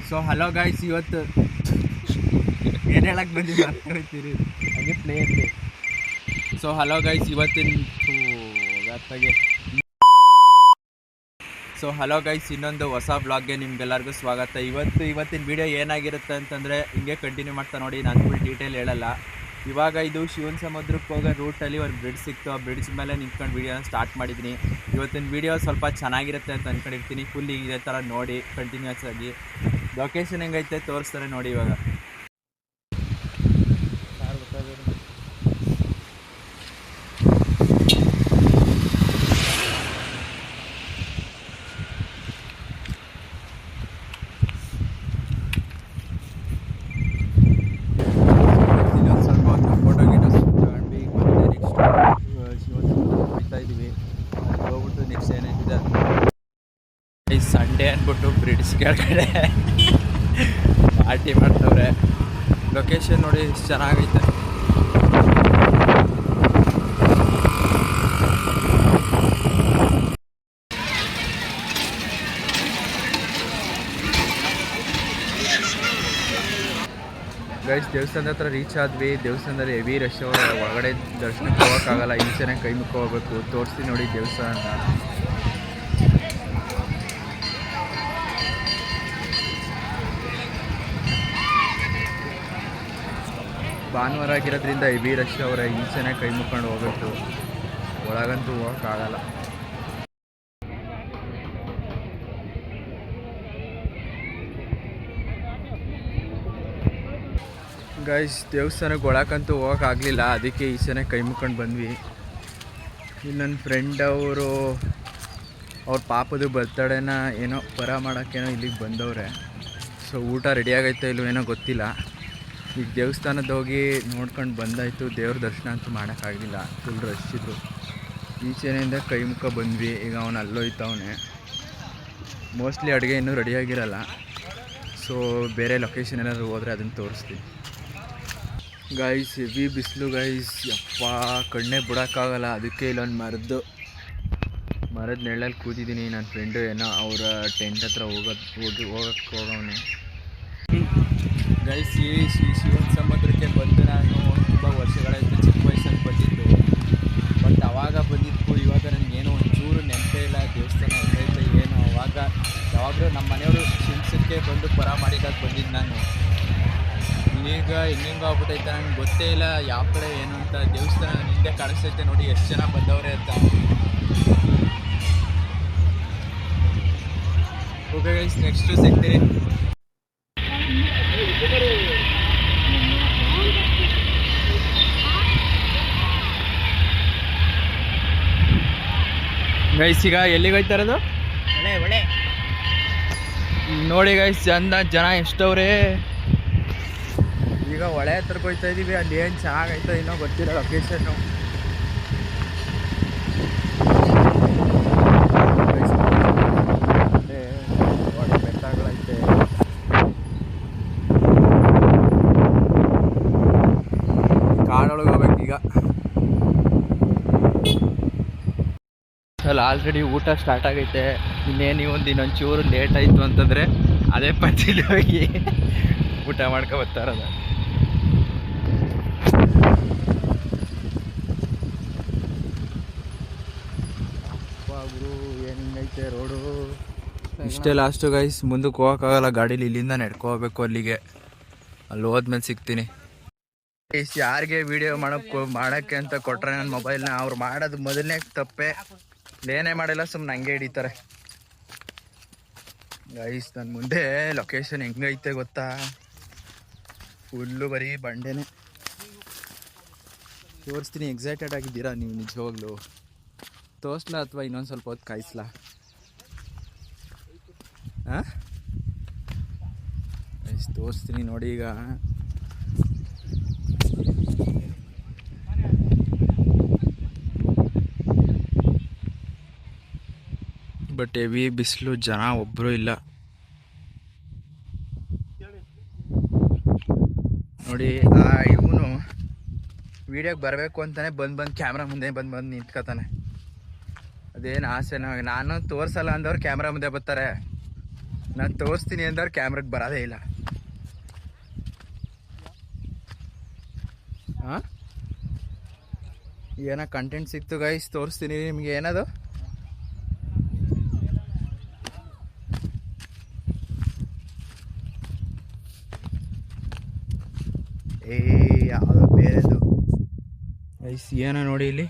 So hello guys, ಇವತ್ತು ಏನು ಹೇಳಕ್ಕೆ ಬಂದಿದ್ದು ಮಾಡ್ಕೊಳ್ತೀರಿ ಹಾಗೆ ಪ್ಲೇಯಲ್ಲಿ. ಸೊ ಹಲೋ ಗೈಸ್, ಇವತ್ತಿನ ಇನ್ನೊಂದು ಹೊಸ ಬ್ಲಾಗ್ಗೆ ನಿಮ್ಗೆಲ್ಲರಿಗೂ ಸ್ವಾಗತ. ಇವತ್ತಿನ ವಿಡಿಯೋ ಏನಾಗಿರುತ್ತೆ ಅಂತಂದರೆ ಹಿಂಗೆ ಕಂಟಿನ್ಯೂ ಮಾಡ್ತಾ ನೋಡಿ, ನಾನು ಫುಲ್ ಡೀಟೇಲ್ ಹೇಳಲ್ಲ. ಇವಾಗ ಇದು ಶಿವನ ಸಮುದ್ರಕ್ಕೆ ಹೋಗೋ ರೂಟಲ್ಲಿ ಒಂದು ಬ್ರಿಡ್ಜ್ ಸಿಕ್ತು. ಆ ಬ್ರಿಡ್ಜ್ ಮೇಲೆ ನಿಂತ್ಕೊಂಡು ವೀಡಿಯೋನ ಸ್ಟಾರ್ಟ್ ಮಾಡಿದ್ದೀನಿ. ಇವತ್ತಿನ ವೀಡಿಯೋ ಸ್ವಲ್ಪ ಚೆನ್ನಾಗಿರುತ್ತೆ ಅಂತ ಅಂದ್ಕೊಂಡಿರ್ತೀನಿ. ಫುಲ್ ಇದೇ ಥರ ನೋಡಿ ಕಂಟಿನ್ಯೂಸ್ ಆಗಿ. ಲೊಕೇಶನ್ ಹೆಂಗೈತೆ ತೋರಿಸ್ತಾರೆ ನೋಡಿ. ಇವಾಗ ಸಂಡೇ ಅಂದ್ಬಿಟ್ಟು ಬ್ರಿಡ್ಜ್ ಕೆಳಗಡೆ ಪಾರ್ಟಿ ಮಾಡ್ತವ್ರೆ. ಲೊಕೇಶನ್ ನೋಡಿ ಎಷ್ಟು ಚೆನ್ನಾಗೈತೆ. ಗೈಸ್, ದೇವಸ್ಥಾನದ ಹತ್ರ ರೀಚ್ ಆದ್ವಿ. ದೇವಸ್ಥಾನದಲ್ಲಿ ಹೆವಿ ರಶ್, ಒಳಗಡೆ ದರ್ಶನಕ್ಕೆ ಹೋಗೋಕ್ಕಾಗಲ್ಲ, ಈಚೆನೆ ಕೈ ಮುಕ್ಕ ಹೋಗ್ಬೇಕು. ತೋರಿಸ್ತೀನಿ ನೋಡಿ ದೇವಸ್ಥಾನ. ಭಾನುವಾರ ಆಗಿರೋದ್ರಿಂದ ಹೆವಿ ರಶ್ ಅವರ, ಈಚೆನೆ ಕೈ ಮುಕ್ಕೊಂಡು ಹೋಗ್ಬೇಕು, ಒಳಗಂತೂ ಹೋಗೋಕ್ಕಾಗಲ್ಲ. ಗೈಸ್, ದೇವಸ್ಥಾನಕ್ಕೆ ಒಳಕ್ಕಂತೂ ಹೋಗೋಕ್ಕಾಗಲಿಲ್ಲ, ಅದಕ್ಕೆ ಈಚೆನೆ ಕೈ ಮುಕ್ಕೊಂಡು ಬಂದ್ವಿ. ಇಲ್ಲಿ ನನ್ನ ಫ್ರೆಂಡ್ ಅವ್ರ ಪಾಪದು ಬರ್ತಡೇನ ಏನೋ ಪರ ಮಾಡೋಕ್ಕೇನೋ ಇಲ್ಲಿಗೆ ಬಂದವ್ರೆ. ಸೊ ಊಟ ರೆಡಿ ಆಗೈತೆ ಇಲ್ಲೋ ಏನೋ ಗೊತ್ತಿಲ್ಲ. ಈಗ ದೇವಸ್ಥಾನದ ಹೋಗಿ ನೋಡ್ಕೊಂಡು ಬಂದಾಯಿತು. ದೇವ್ರ ದರ್ಶನ ಅಂತೂ ಮಾಡೋಕ್ಕಾಗಲಿಲ್ಲ, ಫುಲ್ ರಶ್ ಇದ್ರು. ಈಚೆನೆಯಿಂದ ಕೈ ಮುಖ ಬಂದ್ವಿ. ಈಗ ಅವನು ಅಲ್ಲೋಯ್ತವನೆ. ಮೋಸ್ಟ್ಲಿ ಅಡುಗೆ ಇನ್ನೂ ರೆಡಿಯಾಗಿರಲ್ಲ. ಸೊ ಬೇರೆ ಲೊಕೇಶನ್ ಏನಾದರೂ ಹೋದರೆ ಅದನ್ನು ತೋರಿಸ್ತೀನಿ. ಗೈಸ್, ಹೆವಿ ಬಿಸಿಲು ಗೈಸ್, ಯಪ್ಪ ಕಣ್ಣೇ ಬಿಡೋಕ್ಕಾಗಲ್ಲ. ಅದಕ್ಕೆ ಇಲ್ಲೊಂದು ಮರದ ನೆರಳಲ್ಲಿ ಕೂತಿದ್ದೀನಿ. ನನ್ನ ಫ್ರೆಂಡು ಏನೋ ಅವರ ಟೆಂಟ್ ಹತ್ರ ಹೋಗಕ್ಕೆ ಹೋಗವನೆ. ಗೈಸ್, ಈ ಶಿವನ ಸಮುದ್ರಕ್ಕೆ ಬಂದು ನಾನು ತುಂಬ ವರ್ಷಗಳಾಯಿತು, ಚಿಕ್ಕ ವಯಸ್ಸಲ್ಲಿ ಬಂದಿದ್ದು. ಬಟ್ ಅವಾಗ ಬಂದಿದ್ದು ಇವಾಗ ನನಗೇನೋ ಒಂಚೂರು ನೆನಪೇ ಇಲ್ಲ. ದೇವಸ್ಥಾನ ಹೆಂಗೈತೆ ಏನೋ. ಯಾವಾಗಲೂ ನಮ್ಮ ಮನೆಯವರು ಶಿವಸಕ್ಕೆ ಬಂದು ಪರ ಮಾಡಿದಾಗ ಬಂದಿದ್ದು ನಾನು. ಈಗ ಹೆಂಗೆಂಗೋ ಆಗ್ಬಿಟ್ಟೈತೆ, ನನಗೆ ಗೊತ್ತೇ ಇಲ್ಲ ಯಾವ ಕಡೆ ಏನು ಅಂತ. ದೇವಸ್ಥಾನ ಹಿಂದೆ ಕಾಣಿಸ್ತೈತೆ ನೋಡಿ ಎಷ್ಟು ಜನ ಬಂದವ್ರೆ ಅಂತ. ಓಕೆ ಗೈಸ್, ನೆಕ್ಸ್ಟು ಸಿಗ್ತೀನಿ. ಗೈಸ್, ಈಗ ಎಲ್ಲಿಗೆ ಹೋಯ್ತಾ ಇರೋದು? ಒಳ್ಳೆ ನೋಡಿ ಗೈಸ್, ಜನ ಎಷ್ಟವ್ರೆ. ಈಗ ಹೊಳೆ ಹತ್ರಕ್ಕೆ ಹೋಗ್ತಾ ಇದ್ದೀವಿ. ಅಲ್ಲಿ ಏನು ಚೆನ್ನಾಗೈತೆ ಇನ್ನೂ ಗೊತ್ತಿಲ್ಲ ಲೊಕೇಶನ್ನು. ಹೊಳೆ ಬೆಟ್ಟಗಳೈತೆ. ಕಾಡೊಳಗೆ ಹೋಗ್ಬೇಕೀಗ. ಅಲ್ಲಿ ಆಲ್ರೆಡಿ ಊಟ ಸ್ಟಾರ್ಟ್ ಆಗೈತೆ. ಇನ್ನೇನು ಇನ್ನೊಂದು ಚೂರು ಲೇಟ್ ಆಯಿತು ಅಂತಂದರೆ ಅದೇ ಪಂಚಲಿ ಹೋಗಿ ಊಟ ಮಾಡ್ಕೊ ಬರ್ತಾರದು. ಗುರು ಏನು ಹಿಂಗೈತೆ ರೋಡು. ಇಷ್ಟೇ ಲಾಸ್ಟು ಗೈಸ್, ಮುಂದಕ್ಕೆ ಹೋಗೋಕ್ಕಾಗಲ್ಲ ಗಾಡೀಲಿ. ಇಲ್ಲಿಂದ ನಡ್ಕೋಬೇಕು ಅಲ್ಲಿಗೆ. ಅಲ್ಲಿ ಹೋದ್ಮೇಲೆ ಸಿಗ್ತೀನಿ. ಯಾರಿಗೆ ವೀಡಿಯೋ ಮಾಡೋಕ್ಕೆ ಅಂತ ಕೊಟ್ಟರೆ ನನ್ನ ಮೊಬೈಲ್ನ, ಅವ್ರು ಮಾಡೋದು ಮೊದಲನೇ ತಪ್ಪೆ. ಏನೇ ಮಾಡಿಲ್ಲ, ಸುಮ್ಮನೆ ಹಂಗೆ ಹಿಡಿತಾರೆ ಗೈಸ್. ನನ್ನ ಮುಂದೆ ಲೊಕೇಶನ್ ಹೆಂಗೈತೆ ಗೊತ್ತಾ? ಫುಲ್ಲು ಬರೀ ಬಂಡೆನೇ. ತೋರಿಸ್ತೀನಿ. ಎಕ್ಸೈಟೆಡ್ ಆಗಿದ್ದೀರಾ ನೀವು? ನಿಜವಾಗ್ಲೂ ತೋರಿಸ್ಲಾ ಅಥವಾ ಇನ್ನೊಂದು ಸ್ವಲ್ಪ ಹೊತ್ತು ಕಾಯಿಸ್ಲಾ? ಹಾಂ ಗೈಸ್, ತೋರಿಸ್ತೀನಿ ನೋಡಿ. ಈಗ ಬಟ್ ಹೆವಿ ಬಿಸಿಲು, ಜನ ಒಬ್ಬರು ಇಲ್ಲ ನೋಡಿ. ಇವನು ವೀಡಿಯೋಗೆ ಬರಬೇಕು ಅಂತಲೇ ಬಂದು ಕ್ಯಾಮ್ರಾ ಮುಂದೆ ಬಂದು ನಿಂತ್ಕೊತಾನೆ. ಅದೇನು ಆಸೆನೋ. ನಾನು ತೋರಿಸಲ್ಲ ಅಂದವ್ರು ಕ್ಯಾಮ್ರಾ ಮುಂದೆ ಬರ್ತಾರೆ. ನಾನು ತೋರಿಸ್ತೀನಿ ಅಂದ್ರೆ ಕ್ಯಾಮ್ರಾಗೆ ಬರೋದೇ ಇಲ್ಲ. ಹಾಂ, ಏನೋ ಕಂಟೆಂಟ್ ಸಿಕ್ತು ಗೈಸ್, ತೋರಿಸ್ತೀನಿ ನಿಮಗೆ. ಏನದು ಯಾವುದೋ ಬೇರೆದು ಗೈಸ್. ಏನೋ ನೋಡಿ ಇಲ್ಲಿ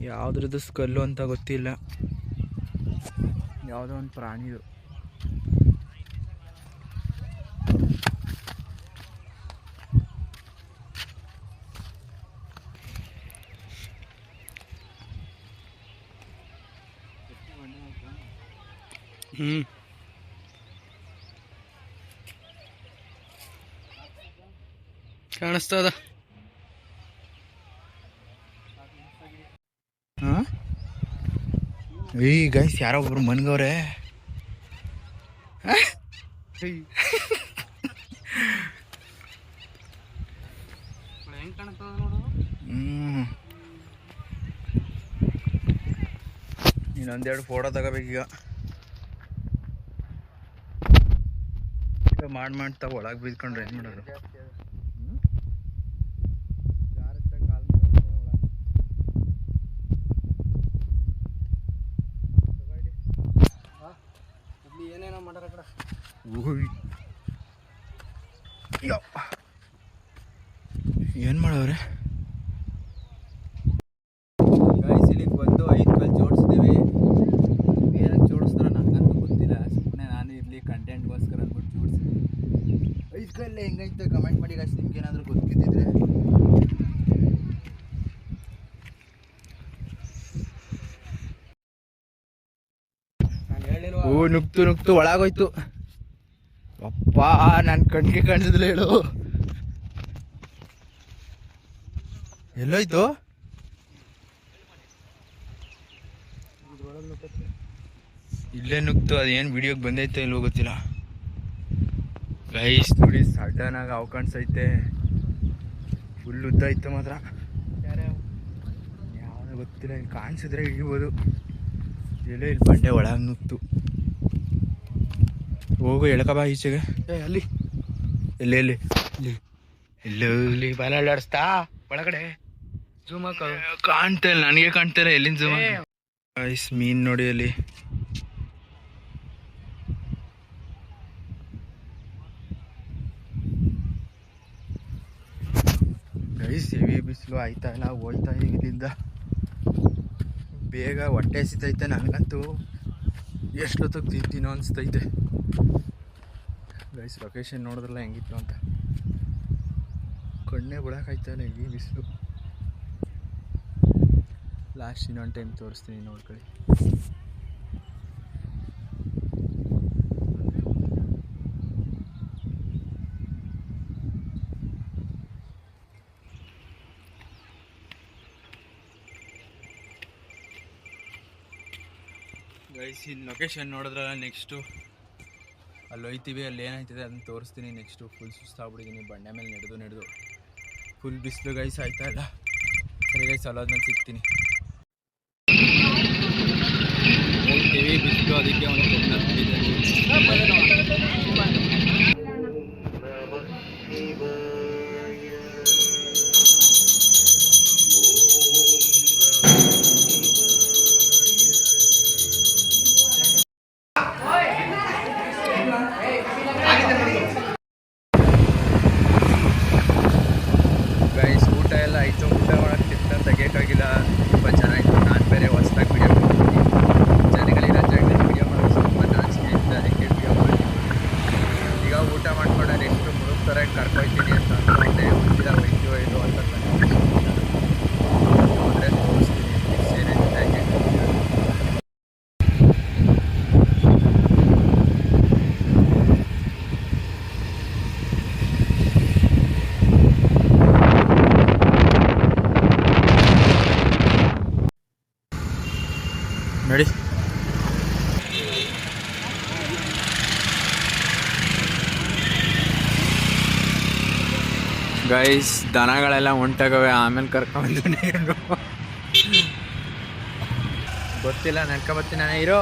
ಯಾವುದ್ರದ್ದು ಸ್ಕಲ್ಲು ಅಂತ ಗೊತ್ತಿಲ್ಲ, ಯಾವುದೋ ಒಂದು ಪ್ರಾಣಿದು. ಕಾಣಿಸ್ತದ. ಹಾಂ, ಈ ಗೈಸ್ ಯಾರೋ ಒಬ್ರು ಮನ್ಗವ್ರೆ. ಇನ್ನೊಂದೆರಡು ಫೋಟೋ ತಗೋಬೇಕೀಗ. ಮಾಡ್ತಾ ಒಳಗೆ ಬಿದ್ಕೊಂಡ್ರೆ ಏನು ಮಾಡೋದು? ಏನೇನೋ ಮಾಡ್ಯಾರ ಕಡೆ. ಏನು ಮಾಡವ್ರೆ ಗೈಸ್? ಇಲ್ಲಿಗೆ ಬಂದು 5 ಕಲ್ಲು ಜೋಡಿಸಿದ್ದೀವಿ. ಏನಕ್ಕೆ ಜೋಡಿಸ್ತಾರ ನನಗಂತೂ ಗೊತ್ತಿಲ್ಲ, ಸುಮ್ಮನೆ ನಾನು ಇರಲಿ ಕಂಟೆಂಟ್ಗೋಸ್ಕರ ಅಂದ್ಬಿಟ್ಟು ಜೋಡಿಸಿದ್ವಿ. 5 ಕಲ್ಲು ಹೆಂಗೈತೆ ಕಮೆಂಟ್ ಮಾಡಿ ಗೈಸ್, ನಿಮ್ಗೆ ಏನಾದರೂ ಗೊತ್ತಿದ್ದಿದ್ರೆ. ಓ, ನುಗ್ತು ಒಳಗೋಯ್ತು. ಅಪ್ಪ, ನನ್ನ ಕಣ್ಣಿಗೆ ಕಾಣಿಸಿದ್ಲು ಹೇಳು. ಎಲ್ಲೋಯ್ತು? ಇಲ್ಲೇ ನುಗ್ತು. ಅದೇನು ವಿಡಿಯೋಗೆ ಬಂದೈತೆ ಇಲ್ವೋ ಗೊತ್ತಿಲ್ಲ ಗೈಸ್. ನೋಡಿ ಸಡನ್ ಆಗಿ ಅವು ಕಾಣಿಸೈತೆ. ಫುಲ್ ಉದ್ದ ಇತ್ತು ಮಾತ್ರ, ಯಾವುದು ಗೊತ್ತಿಲ್ಲ. ಇಲ್ಲಿ ಕಾಣಿಸಿದ್ರೆ ಹಿಡಿಬೋದು. ಎಲ್ಲೋ ಇಲ್ಲಿ ಬಂಡೆ ಒಳಗೆ ನುಗ್ತು. ಹೋಗು, ಎಳ್ಕಬಾ ಈಚೆಗೆ. ಅಲ್ಲಿ ಎಲ್ಲೇ ಇಲ್ಲಿ ಇಲ್ಲಿ ಬಲ ಅಲ್ಲಾಡಿಸ್ತಾ ಒಳಗಡೆ. ಜೂಮ್ ಹಾಕ. ಕಾಣ್ತಾ ಇಲ್ಲ, ನನಗೆ ಕಾಣ್ತಾ ಇಲ್ಲ. ಎಲ್ಲಿಂದ ಜೂಮ್ ಗೈಸ್? ಮೀನ್ ನೋಡಿ ಅಲ್ಲಿ. ಗೈಸ್ ಹೆವಿ ಬಿಸಿಲು ಆಯ್ತಾ ಇಲ್ಲ, ಹೋಯ್ತಾ ಇಲ್ಲಿಂದ. ಬೇಗ ಹೊಟ್ಟೆ ಹಸಿತೈತೆ ನನಗಂತೂ. ಎಷ್ಟೊತ್ತಿಗೆ ತಿಂತೀನೋ ಅನಿಸ್ತೈತೆ ಗೈಸ್. ಲೊಕೇಶನ್ ನೋಡಿದ್ರಲ್ಲ ಹೆಂಗಿತ್ತು ಅಂತ. ಕಣ್ಣೇ ಬಿಡೋಕ್ಕಾಯ್ತಾಯಿಲ್ಲ ಈ ಬಿಸಿಲು. ಲಾಸ್ಟ್ ಇನ್ನೊಂದು ಟೈಮ್ ತೋರಿಸ್ತೀನಿ, ನೋಡ್ಕೊಳ್ಳಿ. ಗೈಸ್ ಇಲ್ಲಿ ಲೊಕೇಶನ್ ನೋಡಿದ್ರಲ್ಲ, ನೆಕ್ಸ್ಟು ಅಲ್ಲಿ ಹೋಯ್ತೀವಿ. ಅಲ್ಲಿ ಏನಾಯ್ತದೆ ಅದನ್ನ ತೋರಿಸ್ತೀನಿ ನೆಕ್ಸ್ಟು. ಫುಲ್ ಸುಸ್ತಾಗ್ಬಿಟ್ಟಿದ್ದೀನಿ, ಬಂಡೆ ಮೇಲೆ ನಡೆದು ಫುಲ್ ಬಿಸಿಲು ಗೈಸ್, ಆಯ್ತಾ ಇಲ್ಲ. ಸರಿ ಗೈಸ್, ಅಲ್ಲೋದ್ಮೇಲೆ ಸಿಗ್ತೀನಿ. ಹೋಗ್ತೀವಿ, ಬಿಸಿಲು ಅದಕ್ಕೆ ಒಂದು ಗೈಸ್ ಊಟ ಎಲ್ಲ ಆಯಿತು. ಊಟ ಮಾಡೋಕ್ಕೆ ತೆಗಿಯೋಕ್ಕಾಗಿಲ್ಲ, ತುಂಬ ಚೆನ್ನಾಗಿತ್ತು. ನಾನು ಬೇರೆ ಹೊಸ್ದಾಗಿ ವಿಡಿಯೋ ಮಾಡ್ತೀನಿ. ಜನಗಳಿಗೆ ರಜಾಗಿ ವಿಡಿಯೋ ಮಾಡೋಕ್ಕೆ ಸ್ವಲ್ಪ ನಾಚಿಕೆ ಇತ್ತು, ಅದಕ್ಕೆ ವಿಡಿಯೋ ಮಾಡ್ತೀನಿ. ಈಗ ಊಟ ಮಾಡ್ಕೊಂಡೆ ನೆಕ್ಸ್ಟು ಮುಳುಗ್ತಾರೆ ಕರ್ಕೊಯ್ತೀನಿ ಅಂತ ಅಂದ್ಕೊಂಡೆ. ಗೊತ್ತಿಲ್ಲ ಹೋಯ್ತೀವೋ ಇದು ಅಂತ ಹೋದರೆ ತೋರಿಸ್ತೀನಿ ನೆಕ್ಸ್ಟ್ ಏನೇನಿದೆ ಹಾಗೆ. ನೋಡಿ ಗೈಸ್, ದನಗಳೆಲ್ಲ ಹೊಂಟಾಗವೆ. ಆಮೇಲೆ ಕರ್ಕೊಂಡು ನೀರು ಗೊತ್ತಿಲ್ಲ, ನಡ್ಕೊಬರ್ತೀನಿ ನಾನು. ಇರೋ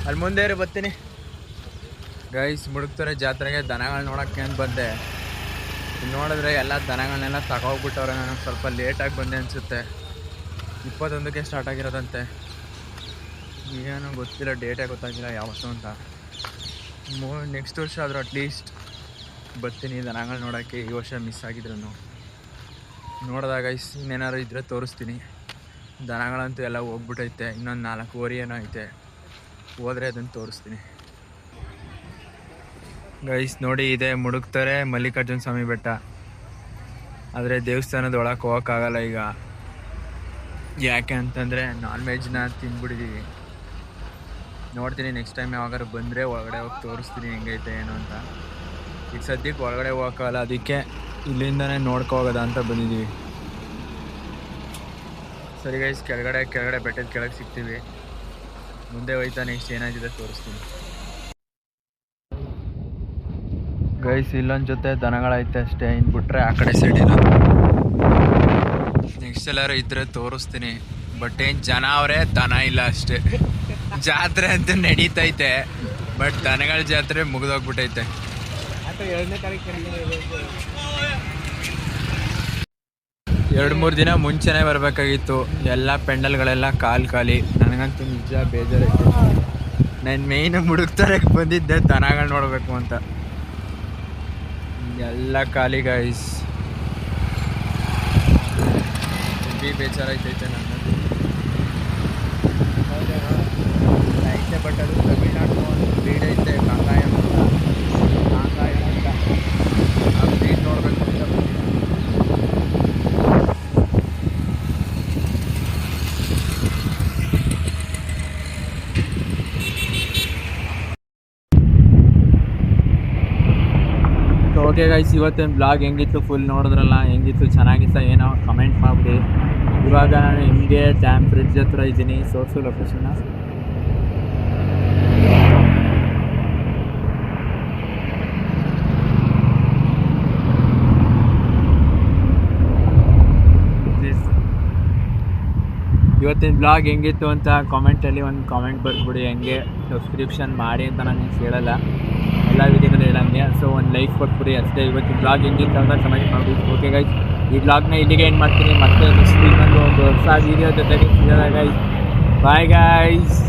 ಅಲ್ಲಿ ಮುಂದೆ ಬರ್ತೀನಿ ಗೈಸ್. ಮುಡುಕ್ತಾರೆ ಜಾತ್ರೆಗೆ ದನಗಳು ನೋಡೋಕ್ಕೆ ಅಂತ ಬಂದೆ. ಇಲ್ಲಿ ನೋಡಿದ್ರೆ ಎಲ್ಲ ದನಗಳನ್ನೆಲ್ಲ ತಗೋಗ್ಬಿಟ್ಟವ್ರೆ. ನಾನು ಸ್ವಲ್ಪ ಲೇಟಾಗಿ ಬಂದೆ ಅನಿಸುತ್ತೆ. 21ಕ್ಕೆ ಸ್ಟಾರ್ಟ್ ಆಗಿರೋದಂತೆ. ಏನೋ ಗೊತ್ತಿಲ್ಲ, ಡೇಟೇ ಗೊತ್ತಾಗಿಲ್ಲ ಯಾವತ್ತು ಅಂತ. ನೆಕ್ಸ್ಟ್ ವರ್ಷ ಆದರೂ ಅಟ್ಲೀಸ್ಟ್ ಬರ್ತೀನಿ ದನಗಳು ನೋಡೋಕ್ಕೆ. ಈ ವರ್ಷ ಮಿಸ್ ಆಗಿದ್ರು ನೋಡಿದಾಗ ಇನ್ನೇನಾದ್ರು ಇದ್ದರೆ ತೋರಿಸ್ತೀನಿ. ದನಗಳಂತೂ ಎಲ್ಲ ಹೋಗ್ಬಿಟ್ಟೈತೆ. ಇನ್ನೊಂದು 4 ಓರಿ ಏನೋ ಐತೆ, ಹೋದರೆ ಅದನ್ನು ತೋರಿಸ್ತೀನಿ ಗೈಸ್. ನೋಡಿ, ಇದೆ ಮುಡುಕ್ತಾರೆ ಮಲ್ಲಿಕಾರ್ಜುನ ಸ್ವಾಮಿ ಬೆಟ್ಟ. ಆದರೆ ದೇವಸ್ಥಾನದ ಒಳಗೆ ಹೋಗೋಕ್ಕಾಗಲ್ಲ ಈಗ. ಯಾಕೆ ಅಂತಂದರೆ ನಾನ್ ವೆಜ್ನ ತಿಂದ್ಬಿಟ್ಟಿದ್ದೀವಿ. ನೋಡ್ತೀನಿ ನೆಕ್ಸ್ಟ್ ಟೈಮ್ ಯಾವಾಗಾರು ಬಂದರೆ ಒಳಗಡೆ ಹೋಗಿ ತೋರಿಸ್ತೀನಿ ಹೆಂಗೈತೆ ಏನು ಅಂತ. ಈಗ ಸದ್ಯಕ್ಕೆ ಒಳಗಡೆ ಹೋಗೋಕ್ಕಾಗಲ್ಲ, ಅದಕ್ಕೆ ಇಲ್ಲಿಂದನೇ ನೋಡ್ಕೊ ಹೋಗೋದ ಅಂತ ಬಂದಿದ್ದೀವಿ. ಸರಿ ಗೈಸ್, ಕೆಳಗಡೆ ಬೆಟ್ಟದ ಕೆಳಗೆ ಸಿಗ್ತೀವಿ. ಮುಂದೆ ಹೋಯ್ತಾ ನೆಕ್ಸ್ಟ್ ಏನಾಗಿದೆ ತೋರಿಸ್ತೀನಿ ಗೈಸ್. ಇಲ್ಲೊಂದು ಜೊತೆ ದನಗಳೈತೆ ಅಷ್ಟೇ, ಇನ್ನು ಬಿಟ್ರೆ ಆ ಕಡೆ ಸೈಡ್ ಇರೋದು. ನೆಕ್ಸ್ಟ್ ಎಲ್ಲಾರು ಇದ್ರೆ ತೋರಿಸ್ತೀನಿ. ಬಟ್ ಏನು ಜನ ಅವರೇ, ದನ ಇಲ್ಲ ಅಷ್ಟೇ. ಜಾತ್ರೆ ಅಂತ ನಡೀತೈತೆ, ಬಟ್ ದನಗಳ ಜಾತ್ರೆ ಮುಗಿದೋಗ್ಬಿಟ್ಟೈತೆ. 2-3 ದಿನ ಮುಂಚೆನೇ ಬರಬೇಕಾಗಿತ್ತು. ಎಲ್ಲ ಪೆಂಡಲ್ಗಳೆಲ್ಲ ಖಾಲಿ. ನನಗಂತೂ ನಿಜ ಬೇಜಾರೈತೆ. ನಾನು ಮೇಯ್ನ್ ಮುಡುಕ್ತಾರೆ ಬಂದಿದ್ದೆ ದನಗಳು ನೋಡಬೇಕು ಅಂತ. ಎಲ್ಲ ಖಾಲಿ ಗೈಸ್. ಬೇಜಾರೈತೈತೆ ನನಗೆ ಐತೆ. ಬಟ್ ಅದು ತಮಿಳ್ನಾಡು ಒಂದು ಬ್ರೀಡ್ ಐತೆ, ಕಾಂಗಾಯಂ ಅಂತ. ಆ ಬ್ರೀಡ್ ನೋಡಬೇಕು ಅಂತ ಬಂದಿದ್ದೆ. ಓಕೆ ಗೈಸ್, ಇವತ್ತೇನು ಬ್ಲಾಗ್ ಹೆಂಗಿತ್ತು ಫುಲ್ ನೋಡಿದ್ರಲ್ಲ. ಹೆಂಗಿತ್ತು, ಚೆನ್ನಾಗಿತ್ತ ಏನೋ ಕಮೆಂಟ್ ಮಾಡಿಬಿಡಿ. ಇವಾಗ ನಾನು ಹಿಂಗೆ ಡ್ಯಾಮ್ ಬ್ರಿಡ್ಜ್ ಹತ್ರ ಇದ್ದೀನಿ. ಸೋರ್ಸು ಲೊಕೇಶನ್ನ ಇವತ್ತಿನ ಬ್ಲಾಗ್ ಹೆಂಗಿತ್ತು ಅಂತ ಕಾಮೆಂಟಲ್ಲಿ ಒಂದು ಕಾಮೆಂಟ್ ಬರ್ಬಿಡಿ. ಹೆಂಗೆ ಸಬ್ಸ್ಕ್ರಿಪ್ಷನ್ ಮಾಡಿ ಅಂತ ನಾನು ಹೇಳಲ್ಲ, ಎಲ್ಲ ವಿಡಿಯೋಗಳು ಹೇಳಂಗೆ. ಸೊ ಒಂದು ಲೈಕ್ ಕೊಟ್ಬಿಡಿ ಅಷ್ಟೇ. ಇವತ್ತಿನ ಬ್ಲಾಗ್ ಹೆಂಗಿತ್ತು ಅಂತ ಕಮೆಂಟ್ ಮಾಡಿ. ಓಕೆ ಗೈಸ್, ಈ ಬ್ಲಾಗ್ನ ಇಲ್ಲಿಗೆ ಏನು ಮಾಡ್ತೀನಿ. ಮತ್ತೆ ನೆಕ್ಸ್ಟ್ ಇನ್ನೊಂದು ಹೊಸ ವೀಡಿಯೋ ಜೊತೆಗೆ ಸಿಗೋಣ ಗೈಸ್. Bye guys.